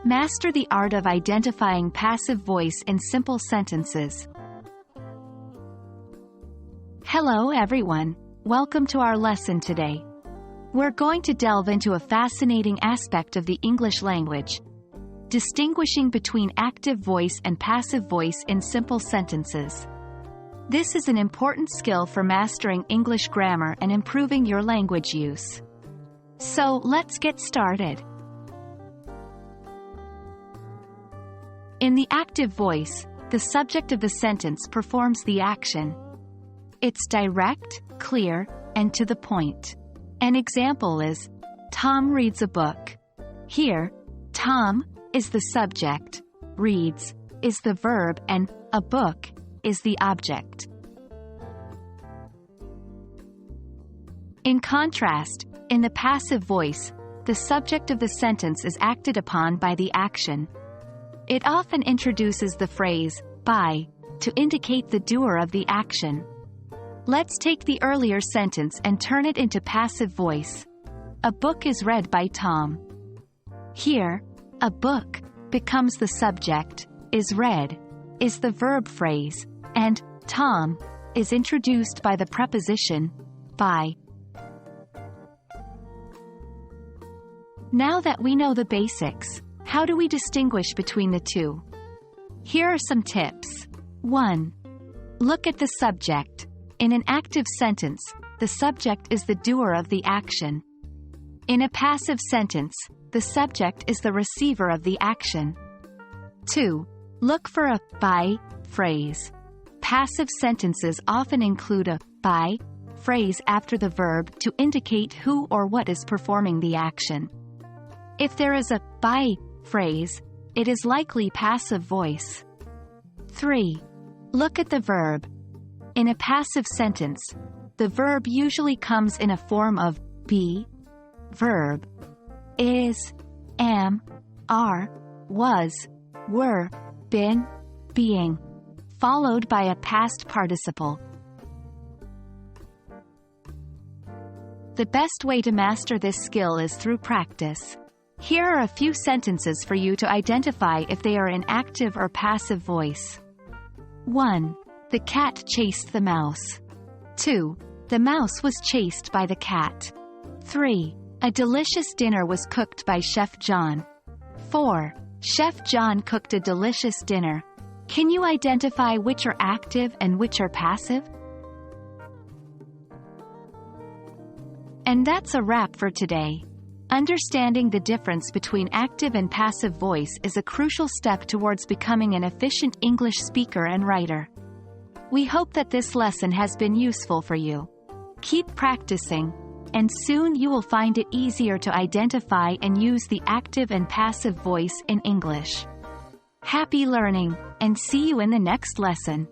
Master the art of identifying passive voice in simple sentences. Hello everyone, welcome to our lesson today. We're going to delve into a fascinating aspect of the English language, distinguishing between active voice and passive voice in simple sentences. This is an important skill for mastering English grammar and improving your language use. So, let's get started. In the active voice, the subject of the sentence performs the action. It's direct, clear, and to the point. An example is, Tom reads a book. Here, Tom is the subject, reads is the verb, and a book is the object. In contrast, in the passive voice, the subject of the sentence is acted upon by the action. It often introduces the phrase, by, to indicate the doer of the action. Let's take the earlier sentence and turn it into passive voice. A book is read by Tom. Here, a book becomes the subject, is read is the verb phrase, and Tom is introduced by the preposition by. Now that we know the basics, how do we distinguish between the two? Here are some tips. 1. Look at the subject. In an active sentence, the subject is the doer of the action. In a passive sentence, the subject is the receiver of the action. 2. Look for a by phrase. Passive sentences often include a by phrase after the verb to indicate who or what is performing the action. If there is a by phrase, it is likely passive voice. 3. Look at the verb. In a passive sentence, the verb usually comes in a form of be, verb, is, am, are, was, were, been, being, followed by a past participle. The best way to master this skill is through practice. Here are a few sentences for you to identify if they are in active or passive voice. 1. The cat chased the mouse. 2. The mouse was chased by the cat. 3. A delicious dinner was cooked by Chef John. 4. Chef John cooked a delicious dinner. Can you identify which are active and which are passive? And that's a wrap for today. Understanding the difference between active and passive voice is a crucial step towards becoming an efficient English speaker and writer. We hope that this lesson has been useful for you. Keep practicing, and soon you will find it easier to identify and use the active and passive voice in English. Happy learning, and see you in the next lesson.